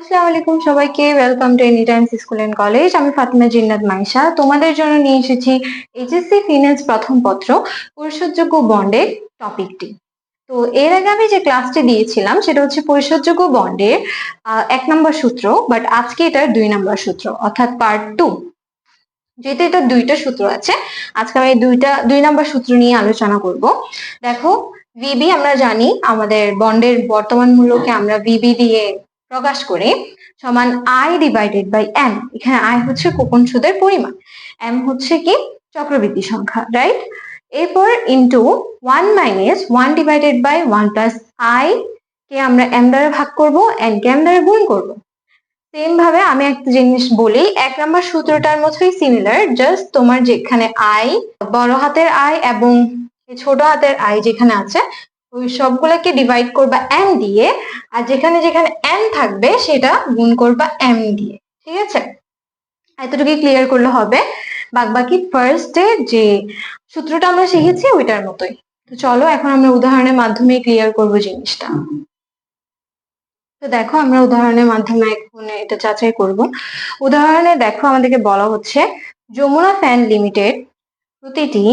আসসালামু আলাইকুম সবাইকে, welcome to any times school and college. আমি ফাতিমা জিন্নাত মাইশা তোমাদের জন্য নিয়ে এসেছি এইচএসসি ফিনান্স প্রথম পত্র পরিশোধযোগ্য বন্ডের টপিকটি। তো এর আগে আমি যে ক্লাসটি দিয়েছিলাম সেটা হচ্ছে পরিশোধযোগ্য বন্ডের 1 নম্বর সূত্র, বাট আজকে এটার 2 নম্বর সূত্র অর্থাৎ পার্ট 2। যেহেতু এটা দুইটা সূত্র আছে, আজকে আমি 2 নম্বর সূত্র নিয়ে আলোচনা করব। দেখো, ভিবি আমরা জানি আমাদের বন্ডের বর্তমান মূল্যকে আমরা ভিবি দিয়ে প্রকাশ করি, সমান আই ডিভাইডেড বাই এম। এখানে আই হচ্ছে কুপন সুদের পরিমাণ, এম হচ্ছে কি চক্রবৃদ্ধি সংখ্যা, রাইট? এরপর into 1 divided by 1 plus I কে আমরা এম দ্বারা ভাগ করব, এন কে এম দ্বারা গুণ করব। সেম ভাবে আমি একটা জিনিস বলি, 1 নম্বর সূত্রটার মতোই সিমিলার, জাস্ট তোমার যেখানে আই বড় হাতের আই এবং ছোট হাতের আই যেখানে আছে ওই সবগুলোকে ডিভাইড করবা এম দিয়ে, আর যেখানে যেখানে এন থাকবে সেটা গুণ করবা এম দিয়ে। ঠিক আছে, এতটুকু ক্লিয়ার করলে হবে। বাকি ফার্স্টে যে সূত্রটা আমরা শিখেছি ওইটার মতোই। তো চলো এখন আমরা উদাহরণের মাধ্যমে ক্লিয়ার করব জিনিসটা। তো দেখো, আমরা উদাহরণের মাধ্যমে এখন এটা যাচাই করব। উদাহরণে দেখো, আমাদেরকে বলা হচ্ছে যমুনা ফ্যান লিমিটেড প্রতিটি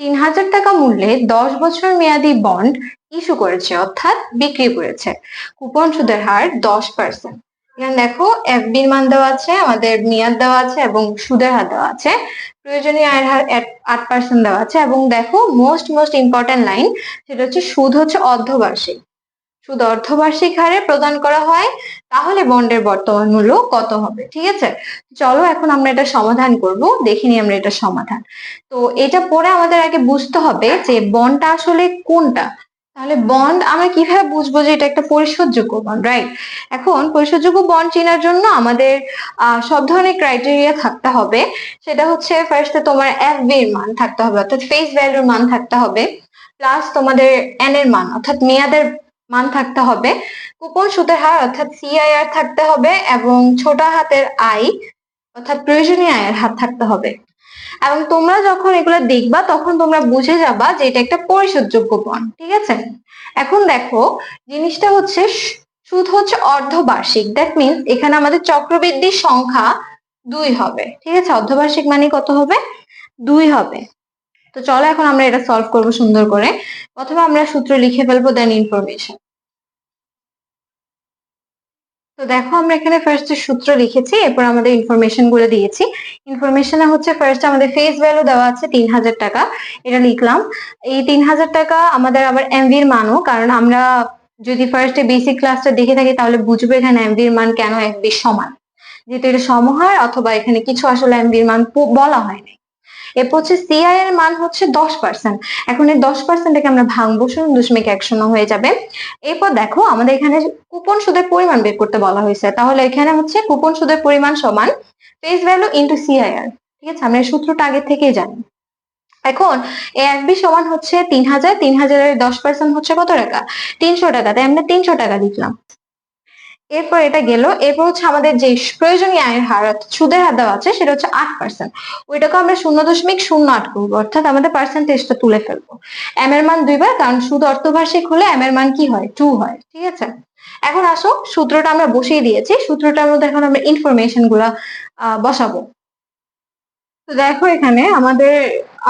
3,000 টাকা মূল্যে 10 বছর মেয়াদী বন্ড ইস্যু করেছে, অর্থাৎ বিক্রি করেছে। কুপন সুদের হার 10%। এখানে দেখো এফবির মান দেওয়া আছে, আমাদের মেয়াদ দেওয়া আছে এবং সুদের হার দেওয়া আছে, প্রয়োজনীয় আয়ের হার 8% দেওয়া আছে। এবং দেখো মোস্ট ইম্পর্টেন্ট লাইন, সেটা হচ্ছে সুদ হচ্ছে অর্ধবার্ষিক। সুদ অর্ধবার্ষিক হারে প্রদান করা হয়, তাহলে বন্ডের বর্তমান মূল্য কত হবে? ঠিক আছে, চলো এখন আমরা এটা সমাধান করব, দেখিনি আমরা এটা সমাধান। তো এটা পরে আমাদের আগে বুঝতে হবে যে বন্ডটা আসলে কোনটা। তাহলে বন্ড আমরা কিভাবে বুঝবো যে এটা একটা পরিশোধযোগ্য বন্ড, রাইট? এখন পরিশোধযোগ্য বন্ড চেনার জন্য আমাদের সব ধরনের ক্রাইটেরিয়া থাকতে হবে। সেটা হচ্ছে ফার্স্টে তোমার এফবি এর মান থাকতে হবে, অর্থাৎ ফেস ভ্যালুর মান থাকতে হবে, প্লাস তোমাদের এন এর মান অর্থাৎ মেয়াদের মান থাকতে হবে, কুপন সুদের হার অর্থাৎ সিআইআর থাকতে হবে, এবং ছোট হাতের আই অর্থাৎ প্রয়োজনীয় আয়ের হার থাকতে হবে। এবং তোমরা যখন এগুলো দেখবা তখন তোমরা বুঝে যাবা যে এটা একটা পরিশোধযোগ্য বন্ড। ঠিক আছে, এখন দেখো জিনিসটা হচ্ছে সুদ হচ্ছে অর্ধবার্ষিক, দ্যাট মিনস এখানে আমাদের চক্রবৃদ্ধির সংখ্যা 2 হবে। ঠিক আছে, অর্ধবার্ষিক মানে কত হবে? 2 হবে। তো চলো এখন আমরা এটা সলভ করব সুন্দর করে। প্রথমে আমরা সূত্র লিখে ফেলবো, দেন ইনফরমেশন। তো দেখো, আমরা এখানে ফার্স্ট সূত্র লিখেছি, এরপর আমাদের ইনফরমেশন গুলো দিয়েছি। ইনফরমেশনে হচ্ছে ফার্স্ট আমাদের ফেস ভ্যালু দেওয়া আছে 3,000 টাকা, এটা লিখলাম। এই 3,000 টাকা আমাদের আবার এমভি এর মানও, কারণ আমরা যদি ফার্স্টে বেসিক ক্লাসটা দেখে থাকি তাহলে বুঝবো এখানে এমভি এর মান কেন এফবি সমান, যেহেতু এটা সমহার, অথবা এখানে কিছু আসলে এমভি এর মান বলা হয়নি। এরপর হচ্ছে সিআই এর মান হচ্ছে 10%। এখন এই 10%টাকে আমরা ভাঙবো, 0.10 হয়ে যাবে। এরপর দেখো আমাদের এখানে কুপন সুদের পরিমাণ বের করতে বলা হয়েছে, তাহলে এখানে হচ্ছে কুপন সুদের পরিমাণ সমান ফেস ভ্যালু ইন্টু সিআইআর। ঠিক আছে, আমরা এই সূত্রটা আগে থেকেই জানি। এখন এফবি সমান হচ্ছে 3,000, 3,000-এর 10% হচ্ছে কত টাকা? 300 টাকা, তাই আমরা 300 টাকা লিখলাম। এরপর এটা গেল। এরপর হচ্ছে আমাদের যে প্রয়োজনীয় আয়ের হার অর্থাৎ সুদের হার দেওয়া আছে সেটা হচ্ছে 8%। ওইটাকে আমরা 0.08 করবো, অর্থাৎ আমাদের পার্সেন্টেজটা তুলে ফেলবো। এম এর মান 2 বার, কারণ সুদ অর্ধবার্ষিক হলে এম এর মান কি হয়? 2 হয়। ঠিক আছে, এখন আসো সূত্রটা আমরা বসিয়ে দিয়েছি, সূত্রটার মধ্যে এখন আমরা ইনফরমেশন গুলা বসাবো। তো দেখো এখানে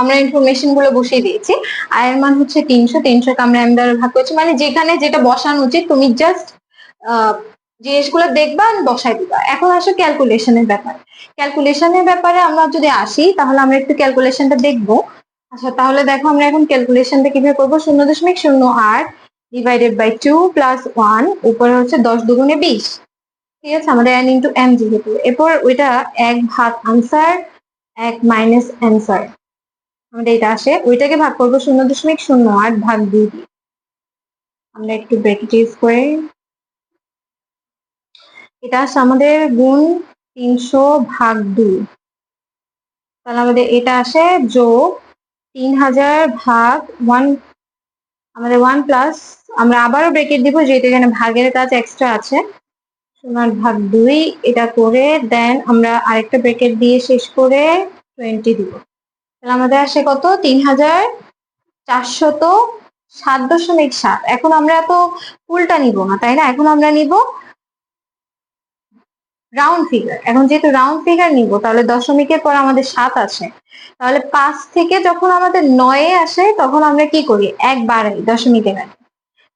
আমরা ইনফরমেশন গুলো বসিয়ে দিয়েছি। আয়ের মান হচ্ছে 300, 300 কে আমরা এম দ্বারা ভাগ করেছি, মানে যেখানে যেটা বসানো উচিত তুমি জাস্ট জিনিসগুলো দেখবা আর বসাই দিবা। এখন আসো ক্যালকুলেশনের ব্যাপারে। ক্যালকুলেশনের ব্যাপারে আমরা যদি আসি তাহলে আমরা একটু ক্যালকুলেশনটা দেখবো। আচ্ছা, তাহলে দেখো আমরা এখন ক্যালকুলেশনটা কিভাবে করবো। 0.08 ডিভাইডেড বাই 2 প্লাস 1, উপরে হচ্ছে 10 দুগুণে 20। ঠিক আছে, আমাদের n ইন্টু m যেহেতু, এরপর ওইটা 1 ভাগ আনসার, 1 মাইনাস অ্যান্সার, আমাদের এটা আসে। ওইটাকে ভাগ করবো 0.08 ভাগ 2 দিয়ে। আমরা একটু ব্রেকেট ইউজ করে, এটা আসে আমাদের গুণ 300 ভাগ 2, তাহলে আমাদের এটা আসে যোগ 3,000 ভাগ 1, আমাদের 1 প্লাস, আমরা আবারও ব্রেকেট দিব যেহেতু এখানে ভাগের কাজ এক্সট্রা আছে, 0 ভাগ 2 এটা করে, দেন আমরা আরেকটা ব্রেকেট দিয়ে শেষ করে 20 দিব। তাহলে আমাদের আসে কত? 3,407.7। এখন আমরা তো উল্টা নিব না, তাই না? এখন আমরা নিব রাউন্ড ফিগার। এখন যেহেতু রাউন্ড ফিগার নিব, তাহলে দশমিকের পর আমাদের 7 আছে, তাহলে 5 থেকে যখন আমাদের 9 আসে তখন আমরা কি করি, এক বাড়াই দশমিকের আগে।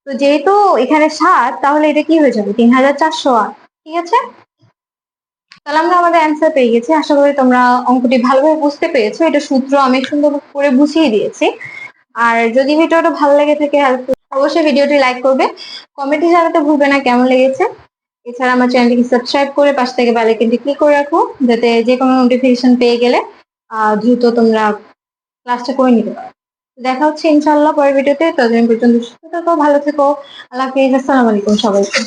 তো যেহেতু এখানে 7, তাহলে এটা কি হয়ে যাবে, 3408। ঠিক আছে, তাহলে আমরা আমাদের অ্যান্সার পেয়ে গেছি। আশা করি তোমরা অঙ্কটি ভালোভাবে বুঝতে পেরেছো। এটা সূত্র আমি সুন্দর করে বুঝিয়ে দিয়েছি। আর যদি ভিডিওটা ভালো লেগে থাকে, অবশ্যই ভিডিওটি লাইক করবে, কমেন্টে জানাতে ভুলবে না কেমন লেগেছে। এছাড়া আমার চ্যানেলটিকে সাবস্ক্রাইব করে পাশ থেকে বেল আইকনটি ক্লিক করে রাখো, যাতে যে কোনো নোটিফিকেশন পেয়ে গেলে দ্রুত তোমরা ক্লাসটা করে নিতে পারো। দেখা হচ্ছে ইনশাআল্লাহ পরের ভিডিওতে। ততদিন পর্যন্ত সুস্থ থাকো, ভালো থেকো। আল্লাহ হাফিজ, আসসালামু আলাইকুম সবাইকে।